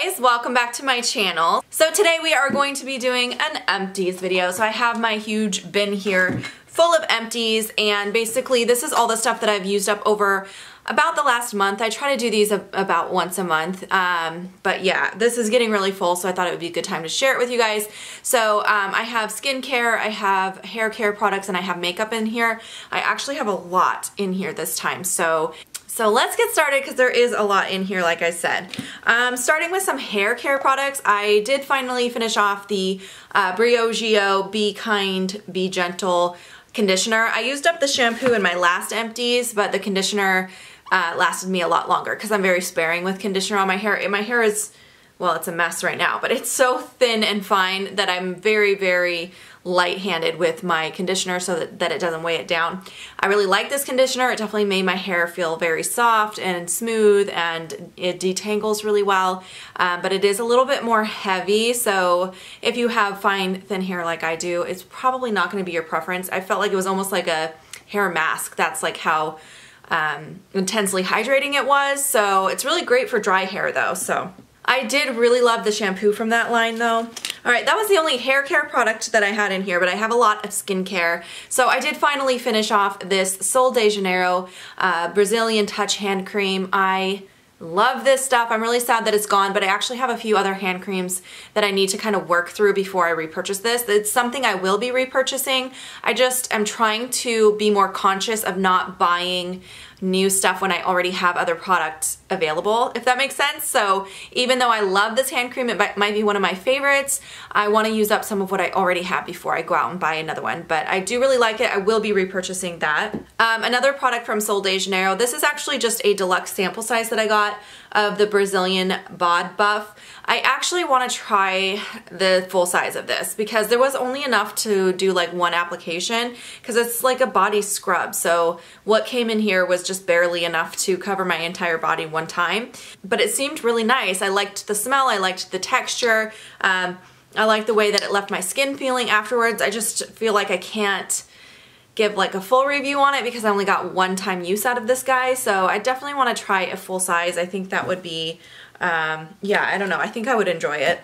guys, welcome back to my channel. So today we are going to be doing an empties video. So I have my huge bin here full of empties, and basically this is all the stuff that I've used up over about the last month. I try to do these about once a month, but yeah, this is getting really full, so I thought it would be a good time to share it with you guys. So I have skincare, I have hair care products, and I have makeup in here. I actually have a lot in here this time, so let's get started because there is a lot in here, like I said. Starting with some hair care products, I did finally finish off the Briogeo Be Kind, Be Gentle conditioner. I used up the shampoo in my last empties, but the conditioner lasted me a lot longer because I'm very sparing with conditioner on my hair. My hair is, well, it's a mess right now, but it's so thin and fine that I'm very, very light-handed with my conditioner so that it doesn't weigh it down. I really like this conditioner. It definitely made my hair feel very soft and smooth, and it detangles really well, but it is a little bit more heavy, so if you have fine, thin hair like I do, it's probably not going to be your preference. I felt like it was almost like a hair mask. That's like how intensely hydrating it was, so it's really great for dry hair though. So I did really love the shampoo from that line though. Alright, that was the only hair care product that I had in here, but I have a lot of skincare. So I did finally finish off this Sol de Janeiro Brazilian Touch hand cream. I love this stuff. I'm really sad that it's gone, but I actually have a few other hand creams that I need to kind of work through before I repurchase this. It's something I will be repurchasing. I just am trying to be more conscious of not buying new stuff when I already have other products available, if that makes sense. So even though I love this hand cream, it might be one of my favorites, I want to use up some of what I already have before I go out and buy another one. But I do really like it. I will be repurchasing that. Another product from Sol de Janeiro, this is actually just a deluxe sample size that I got of the Brazilian Bod Buff. I actually want to try the full size of this because there was only enough to do like one application because it's like a body scrub. So what came in here was just barely enough to cover my entire body one time, but it seemed really nice. I liked the smell, I liked the texture, I liked the way that it left my skin feeling afterwards. I just feel like I can't give like a full review on it because I only got one time use out of this guy, so I definitely want to try a full size. I think that would be, yeah, I don't know, I think I would enjoy it.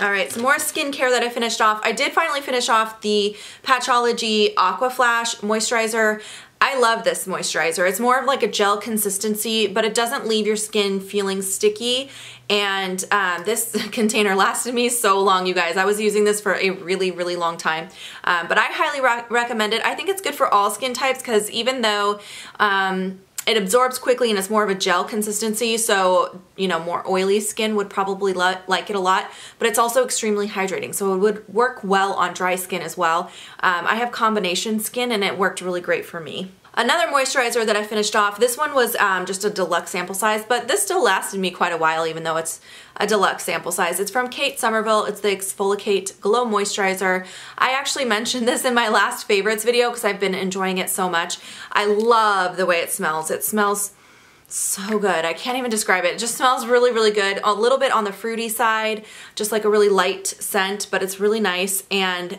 Alright, some more skincare that I finished off. I did finally finish off the Patchology Aqua Flash Moisturizer. I love this moisturizer. It's more of like a gel consistency, but it doesn't leave your skin feeling sticky. And this container lasted me so long, you guys. I was using this for a really, really long time. But I highly recommend it. I think it's good for all skin types because even though it absorbs quickly and it's more of a gel consistency, so, you know, more oily skin would probably like it a lot, but it's also extremely hydrating, so it would work well on dry skin as well. I have combination skin and it worked really great for me. Another moisturizer that I finished off, this one was just a deluxe sample size, but this still lasted me quite a while even though it's a deluxe sample size. It's from Kate Somerville. It's the Exfoliate Glow Moisturizer. I actually mentioned this in my last favorites video because I've been enjoying it so much. I love the way it smells. It smells so good. I can't even describe it. It just smells really, really good. A little bit on the fruity side, just like a really light scent, but it's really nice, and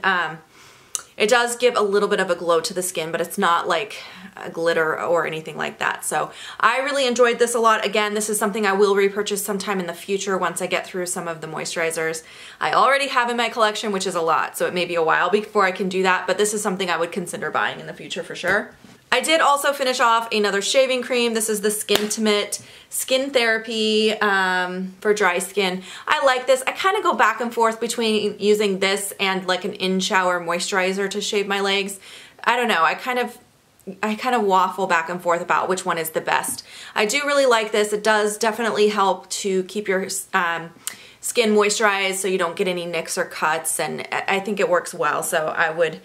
it does give a little bit of a glow to the skin, but it's not like a glitter or anything like that. So I really enjoyed this a lot. Again, this is something I will repurchase sometime in the future once I get through some of the moisturizers I already have in my collection, which is a lot. So it may be a while before I can do that, but this is something I would consider buying in the future for sure. I did also finish off another shaving cream. This is the Skintimate Skin Therapy for dry skin. I like this. I kind of go back and forth between using this and like an in-shower moisturizer to shave my legs. I don't know. I kind of waffle back and forth about which one is the best. I do really like this. It does definitely help to keep your skin moisturized so you don't get any nicks or cuts, and I think it works well, so I would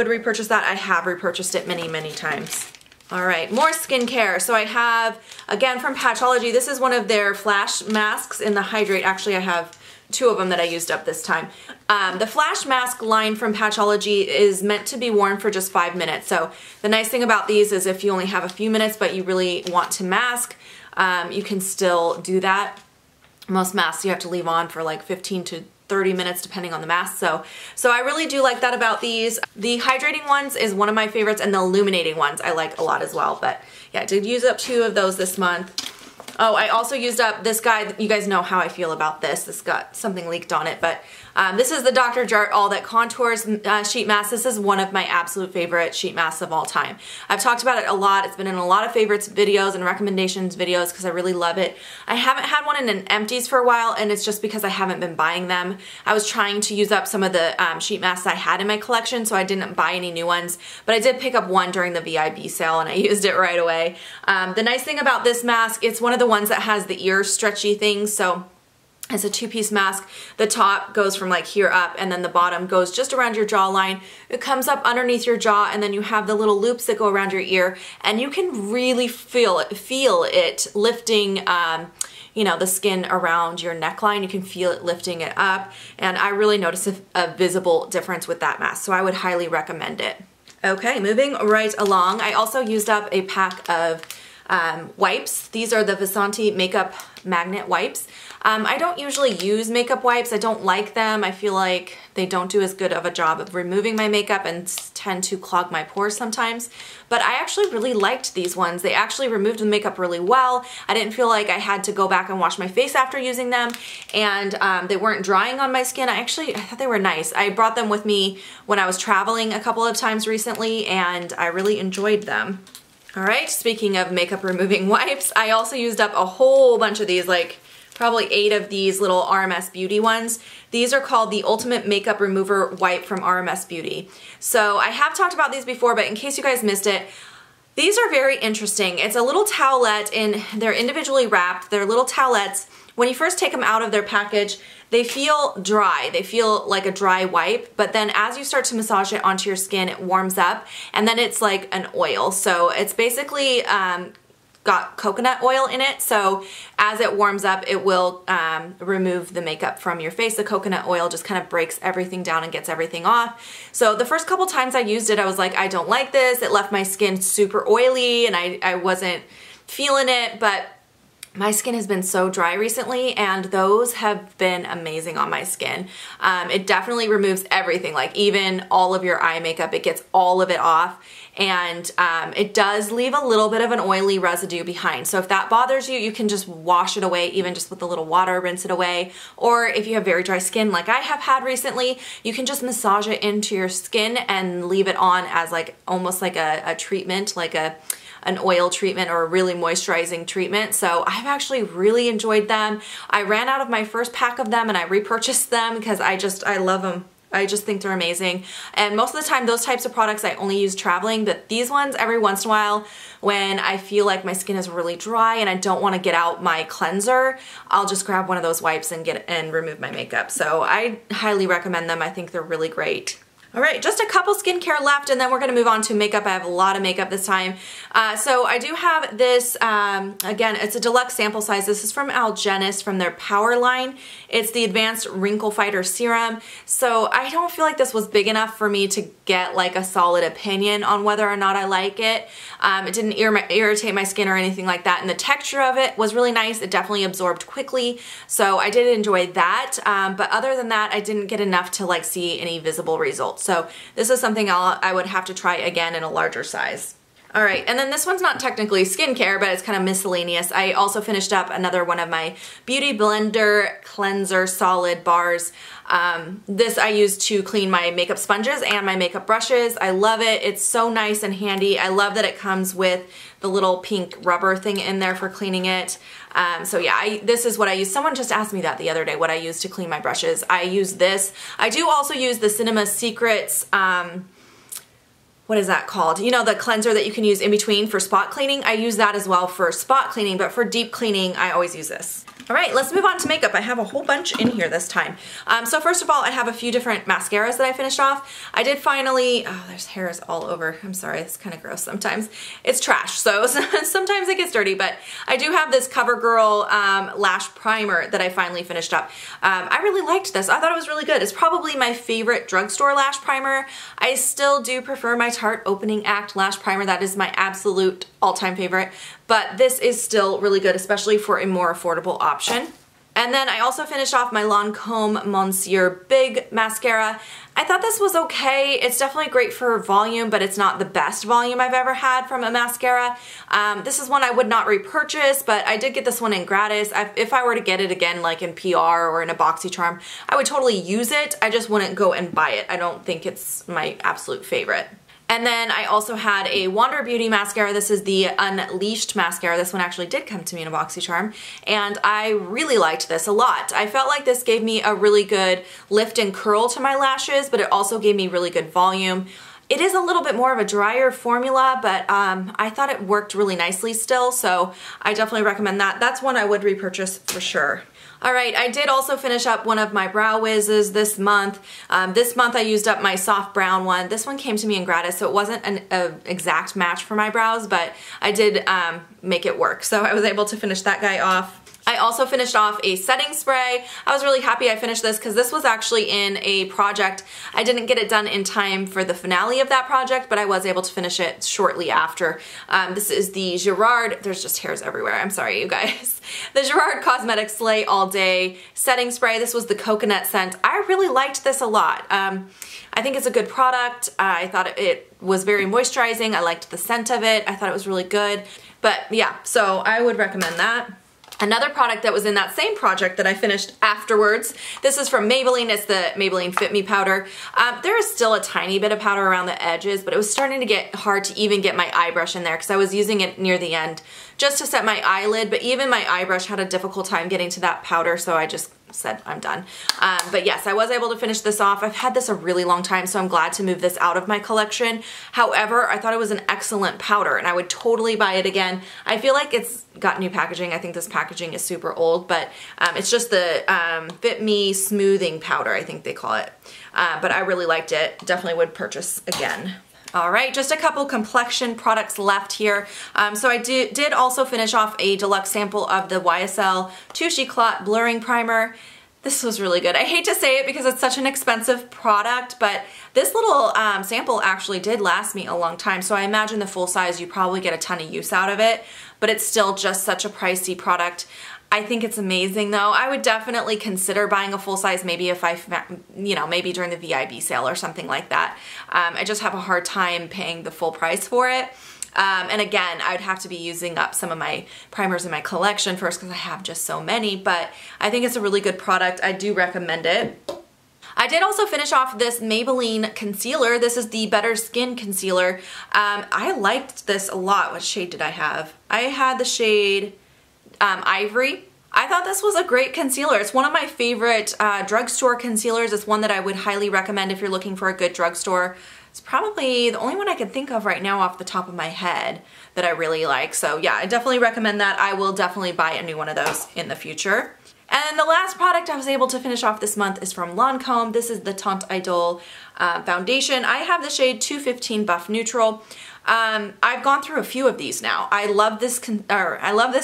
repurchase that. I have repurchased it many, many times. Alright, more skincare. So I have, again from Patchology, this is one of their flash masks in the Hydrate. Actually, I have two of them that I used up this time. The flash mask line from Patchology is meant to be worn for just 5 minutes. So the nice thing about these is if you only have a few minutes but you really want to mask, you can still do that. Most masks you have to leave on for like 15 to 30 minutes depending on the mask. So I really do like that about these. The hydrating ones is one of my favorites, and the illuminating ones I like a lot as well. But yeah, I did use up 2 of those this month. Oh, I also used up this guy. You guys know how I feel about this. This got something leaked on it, but this is the Dr. Jart All That Contours sheet mask. This is one of my absolute favorite sheet masks of all time. I've talked about it a lot. It's been in a lot of favorites videos and recommendations videos because I really love it. I haven't had one in an Empties for a while, and it's just because I haven't been buying them. I was trying to use up some of the sheet masks I had in my collection, so I didn't buy any new ones, but I did pick up one during the VIB sale, and I used it right away. The nice thing about this mask, it's one of the ones that has the ear stretchy things, so it's a two-piece mask. The top goes from like here up, and then the bottom goes just around your jawline. It comes up underneath your jaw, and then you have the little loops that go around your ear, and you can really feel it lifting you know, the skin around your neckline. You can feel it lifting it up, and I really noticed a visible difference with that mask, so I would highly recommend it. Okay, moving right along, I also used up a pack of wipes. These are the Vasanti makeup magnet wipes. I don't usually use makeup wipes. I don't like them. I feel like they don't do as good of a job of removing my makeup and tend to clog my pores sometimes. But I actually really liked these ones. They actually removed the makeup really well. I didn't feel like I had to go back and wash my face after using them, and they weren't drying on my skin. I thought they were nice. I brought them with me when I was traveling a couple of times recently, and I really enjoyed them. All right, speaking of makeup removing wipes, I also used up a whole bunch of these, like probably 8 of these little RMS Beauty ones. These are called the Ultimate Makeup Remover Wipe from RMS Beauty. So I have talked about these before, but in case you guys missed it, these are very interesting. It's a little towelette, and they're individually wrapped. They're little towelettes. When you first take them out of their package, they feel dry. They feel like a dry wipe, but then as you start to massage it onto your skin, it warms up, and then it's like an oil. So it's basically got coconut oil in it, so as it warms up, it will remove the makeup from your face. The coconut oil just kind of breaks everything down and gets everything off. So the first couple times I used it, I was like, I don't like this. It left my skin super oily, and I wasn't feeling it, but my skin has been so dry recently, and those have been amazing on my skin. It definitely removes everything, like even all of your eye makeup. It gets all of it off, and it does leave a little bit of an oily residue behind. So if that bothers you, you can just wash it away, even just with a little water, rinse it away. Or if you have very dry skin like I have had recently, you can just massage it into your skin and leave it on as like almost like a treatment, like an oil treatment or a really moisturizing treatment. So I've actually really enjoyed them. I ran out of my first pack of them, and I repurchased them because I love them. I just think they're amazing. And most of the time, those types of products I only use traveling, but these ones every once in a while, when I feel like my skin is really dry and I don't want to get out my cleanser, I'll just grab one of those wipes and remove my makeup. So I highly recommend them. I think they're really great. All right, just a couple skincare left, and then we're gonna move on to makeup. I have a lot of makeup this time. So I do have this, again, it's a deluxe sample size. This is from Algenist, from their Power line. It's the Advanced Wrinkle Fighter Serum. So I don't feel like this was big enough for me to get like a solid opinion on whether or not I like it. It didn't irritate my skin or anything like that, and the texture of it was really nice. It definitely absorbed quickly, so I did enjoy that. But other than that, I didn't get enough to like see any visible results. So this is something I would have to try again in a larger size. All right, and then this one's not technically skincare, but it's kind of miscellaneous. I also finished up another one of my Beauty Blender Cleanser Solid Bars. This I use to clean my makeup sponges and my makeup brushes. I love it. It's so nice and handy. I love that it comes with the little pink rubber thing in there for cleaning it. So yeah, this is what I use. Someone just asked me that the other day, what I use to clean my brushes. I use this. I do also use the Cinema Secrets, what is that called? You know, the cleanser that you can use in between for spot cleaning. I use that as well for spot cleaning, but for deep cleaning, I always use this. All right, let's move on to makeup. I have a whole bunch in here this time. So first of all, I have a few different mascaras that I finished off. I did finally, oh, there's hairs all over. I'm sorry, it's kind of gross sometimes. It's trash, so sometimes it gets dirty, but I do have this CoverGirl lash primer that I finally finished up. I really liked this. I thought it was really good. It's probably my favorite drugstore lash primer. I still do prefer my Tarte Opening Act lash primer. That is my absolute all-time favorite, but this is still really good, especially for a more affordable option. And then I also finished off my Lancome Monsieur Big Mascara. I thought this was okay. It's definitely great for volume, but it's not the best volume I've ever had from a mascara. This is one I would not repurchase, but I did get this one in gratis. If I were to get it again, like in PR or in a BoxyCharm, I would totally use it. I just wouldn't go and buy it. I don't think it's my absolute favorite. And then I also had a Wander Beauty mascara. This is the Unleashed mascara. This one actually did come to me in a BoxyCharm, and I really liked this a lot. I felt like this gave me a really good lift and curl to my lashes, but it also gave me really good volume. It is a little bit more of a drier formula, but I thought it worked really nicely still, so I definitely recommend that. That's one I would repurchase for sure. Alright, I did also finish up one of my Brow Wizzes this month. This month I used up my soft brown one. This one came to me in gratis, so it wasn't an exact match for my brows, but I did make it work. So I was able to finish that guy off. I also finished off a setting spray. I was really happy I finished this because this was actually in a project. I didn't get it done in time for the finale of that project, but I was able to finish it shortly after. This is the Gerard, there's just hairs everywhere, I'm sorry you guys. The Gerard Cosmetics Slay All Day setting spray. This was the coconut scent. I really liked this a lot. I think it's a good product. I thought it was very moisturizing. I liked the scent of it. I thought it was really good. But yeah, so I would recommend that. Another product that was in that same project that I finished afterwards, this is from Maybelline. It's the Maybelline Fit Me powder. There is still a tiny bit of powder around the edges, but it was starting to get hard to even get my eye brush in there because I was using it near the end just to set my eyelid, but even my eye brush had a difficult time getting to that powder, so I just said I'm done. But yes, I was able to finish this off. I've had this a really long time, so I'm glad to move this out of my collection. However, I thought it was an excellent powder and I would totally buy it again. I feel like it's got new packaging. I think this packaging is super old, but it's just the Fit Me Smoothing Powder, I think they call it. But I really liked it. Definitely would purchase again. Alright, just a couple complexion products left here. So I did also finish off a deluxe sample of the YSL Touche Clot Blurring Primer. This was really good. I hate to say it because it's such an expensive product, but this little sample actually did last me a long time, so I imagine the full size you probably get a ton of use out of it, but it's still just such a pricey product. I think it's amazing though. I would definitely consider buying a full size maybe if maybe during the VIB sale or something like that. I just have a hard time paying the full price for it. And again, I would have to be using up some of my primers in my collection first because I have just so many, but I think it's a really good product. I do recommend it. I did also finish off this Maybelline concealer. This is the Better Skin Concealer. I liked this a lot. What shade did I have? I had the shade Ivory. I thought this was a great concealer. It's one of my favorite drugstore concealers. It's one that I would highly recommend if you're looking for a good drugstore. It's probably the only one I can think of right now off the top of my head that I really like. So yeah, I definitely recommend that. I will definitely buy a new one of those in the future. And the last product I was able to finish off this month is from Lancome. This is the Teint Idole foundation. I have the shade 215 Buff Neutral. I've gone through a few of these now. I love this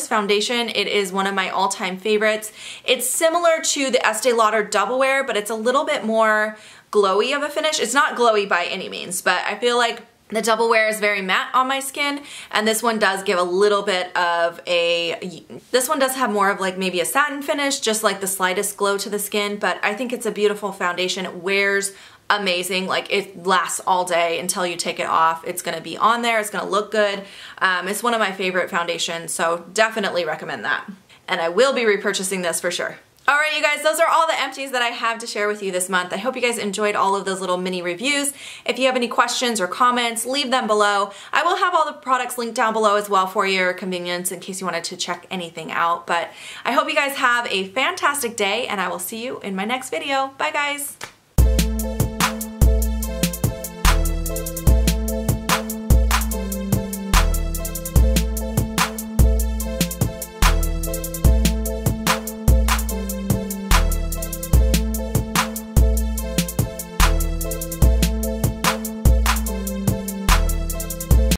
foundation. It is one of my all-time favorites. It's similar to the Estee Lauder Double Wear, but it's a little bit more glowy of a finish. It's not glowy by any means, but I feel like the Double Wear is very matte on my skin, and this one does give a little bit of this one does have more of like maybe a satin finish, just like the slightest glow to the skin, but I think it's a beautiful foundation. It wears amazing. Like, it lasts all day until you take it off. It's gonna be on there. It's gonna look good. It's one of my favorite foundations, so definitely recommend that. And I will be repurchasing this for sure. Alright you guys, those are all the empties that I have to share with you this month. I hope you guys enjoyed all of those little mini reviews. If you have any questions or comments, leave them below. I will have all the products linked down below as well for your convenience in case you wanted to check anything out. But I hope you guys have a fantastic day, and I will see you in my next video. Bye guys!